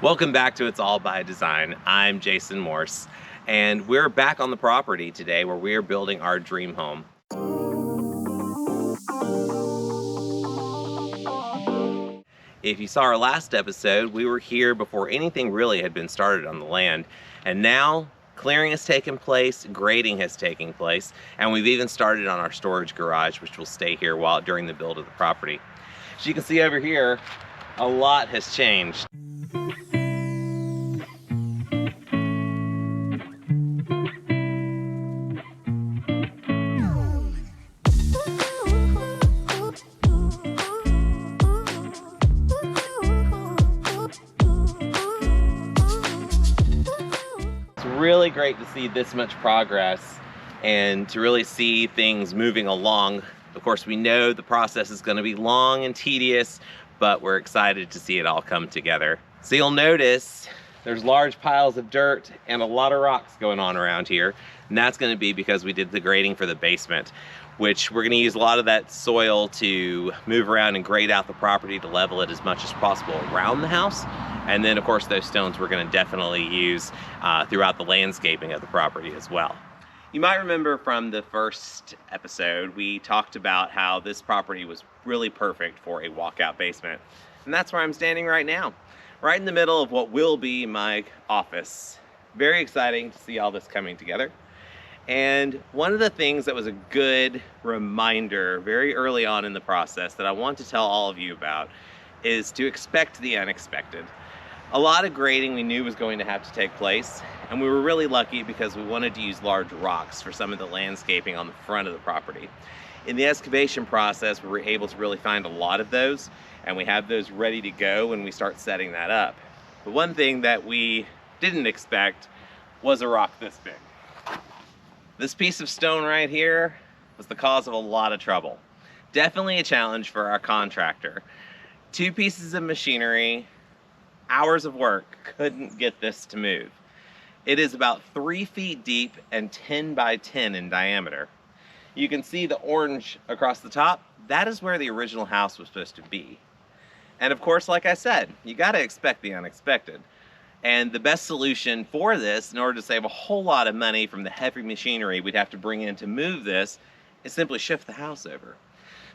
Welcome back to It's All by Design. I'm Jason Morse, and we're back on the property today where we're building our dream home. If you saw our last episode, we were here before anything really had been started on the land, and now clearing has taken place, grading has taken place, and we've even started on our storage garage, which will stay here during the build of the property. As you can see over here, a lot has changed. It's really great to see this much progress and to really see things moving along. Of course, we know the process is going to be long and tedious, but we're excited to see it all come together. So you'll notice there's large piles of dirt and a lot of rocks going on around here, and that's going to be because we did the grading for the basement, which we're going to use a lot of that soil to move around and grade out the property to level it as much as possible around the house. And then of course those stones we're going to definitely use throughout the landscaping of the property as well. You might remember from the first episode we talked about how this property was really perfect for a walkout basement, and that's where I'm standing right now, right in the middle of what will be my office. Very exciting to see all this coming together. And one of the things that was a good reminder very early on in the process that I want to tell all of you about is to expect the unexpected. A lot of grading we knew was going to have to take place, and we were really lucky because we wanted to use large rocks for some of the landscaping on the front of the property. In the excavation process, we were able to really find a lot of those, and we have those ready to go when we start setting that up. But one thing that we didn't expect was a rock this big. This piece of stone right here was the cause of a lot of trouble. Definitely a challenge for our contractor. 2 pieces of machinery, hours of work, couldn't get this to move. It is about 3 feet deep and 10 by 10 in diameter. You can see the orange across the top. That is where the original house was supposed to be. And of course, like I said, you gotta expect the unexpected. And the best solution for this, in order to save a whole lot of money from the heavy machinery we'd have to bring in to move this, is simply shift the house over.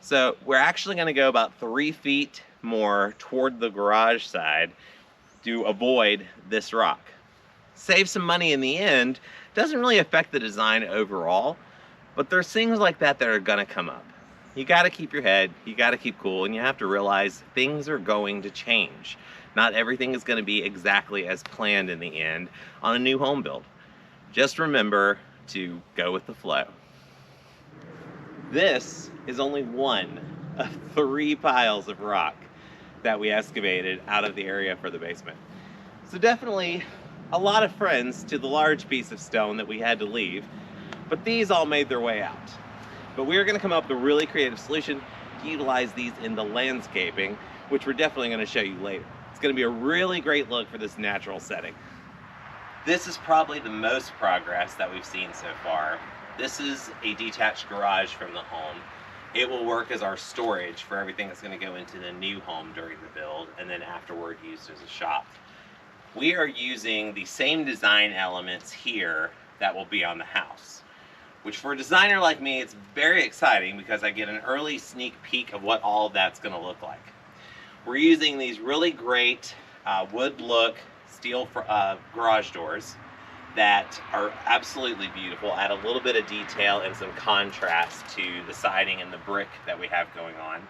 So we're actually gonna go about 3 feet more toward the garage side to avoid this rock. Save some money in the end, doesn't really affect the design overall, but there's things like that that are gonna come up. You gotta keep your head, you gotta keep cool, and you have to realize things are going to change. Not everything is gonna be exactly as planned in the end on a new home build. Just remember to go with the flow. This is only one of 3 piles of rock that we excavated out of the area for the basement. So definitely a lot of friends to the large piece of stone that we had to leave, but these all made their way out. But we are going to come up with a really creative solution to utilize these in the landscaping, which we're definitely going to show you later. It's going to be a really great look for this natural setting. This is probably the most progress that we've seen so far. This is a detached garage from the home. It will work as our storage for everything that's going to go into the new home during the build, and then afterward used as a shop. We are using the same design elements here that will be on the house, which for a designer like me, it's very exciting because I get an early sneak peek of what all of that's going to look like. We're using these really great wood look steel garage doors that are absolutely beautiful, add a little bit of detail and some contrast to the siding and the brick that we have going on.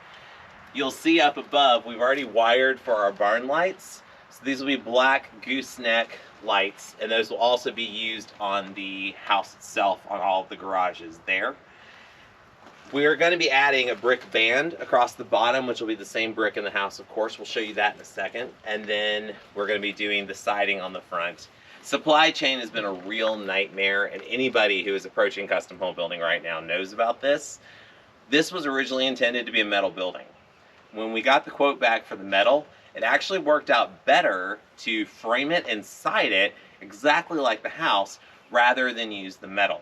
You'll see up above, we've already wired for our barn lights. So these will be black gooseneck lights, and those will also be used on the house itself, on all of the garages there. We are going to be adding a brick band across the bottom, which will be the same brick in the house, of course. We'll show you that in a second. And then we're going to be doing the siding on the front. Supply chain has been a real nightmare, and anybody who is approaching custom home building right now knows about this. This was originally intended to be a metal building. When we got the quote back for the metal, it actually worked out better to frame it and side it exactly like the house rather than use the metal.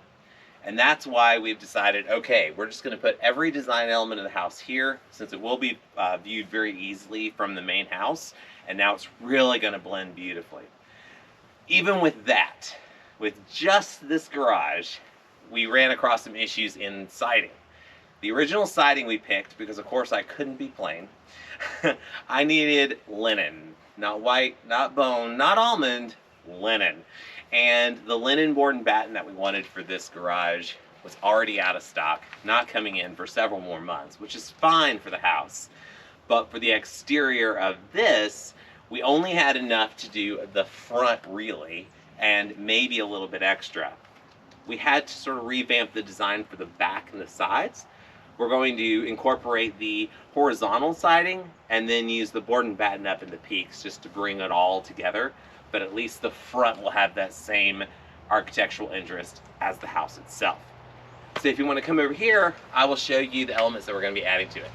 And that's why we've decided, okay, we're just going to put every design element of the house here, since it will be viewed very easily from the main house. and now it's really going to blend beautifully. Even with that, with just this garage, we ran across some issues in siding. The original siding we picked, because of course I couldn't be plain, I needed linen. Not white, not bone, not almond, linen. And the linen board and batten that we wanted for this garage was already out of stock, not coming in for several more months, which is fine for the house. But for the exterior of this, we only had enough to do the front really, and maybe a little bit extra. We had to sort of revamp the design for the back and the sides. We're going to incorporate the horizontal siding and then use the board and batten up in the peaks just to bring it all together. But at least the front will have that same architectural interest as the house itself. So if you want to come over here, I will show you the elements that we're going to be adding to it.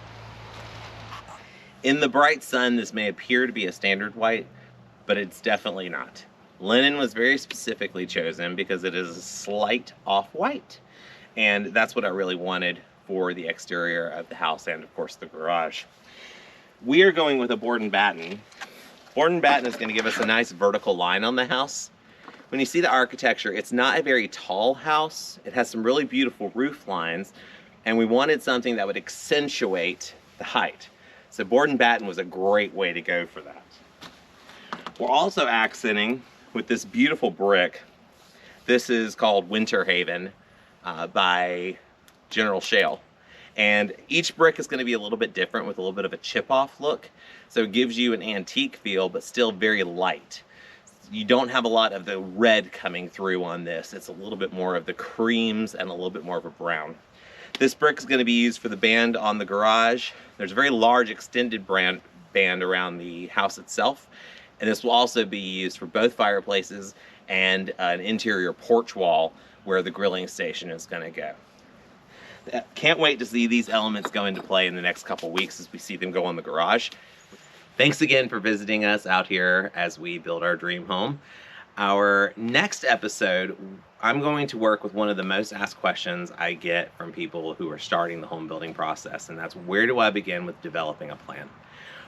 In the bright sun, this may appear to be a standard white, but it's definitely not. Linen was very specifically chosen because it is a slight off-white, and that's what I really wanted for the exterior of the house and of course the garage. We are going with a board and batten. Board and batten is going to give us a nice vertical line on the house. When you see the architecture, it's not a very tall house. It has some really beautiful roof lines, and we wanted something that would accentuate the height. So board and batten was a great way to go for that. We're also accenting with this beautiful brick. This is called Winter Haven by General Shale. And each brick is going to be a little bit different with a little bit of a chip-off look. So it gives you an antique feel, but still very light. You don't have a lot of the red coming through on this. It's a little bit more of the creams and a little bit more of a brown. This brick is going to be used for the band on the garage. There's a very large extended band around the house itself. And this will also be used for both fireplaces and an interior porch wall where the grilling station is going to go. Can't wait to see these elements go into play in the next couple weeks as we see them go on the garage. Thanks again for visiting us out here as we build our dream home. Our next episode, I'm going to work with one of the most asked questions I get from people who are starting the home building process, and that's where do I begin with developing a plan?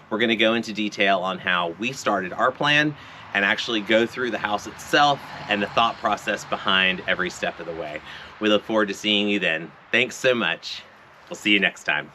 We're going to go into detail on how we started our plan and actually go through the house itself and the thought process behind every step of the way. We look forward to seeing you then. Thanks so much. We'll see you next time.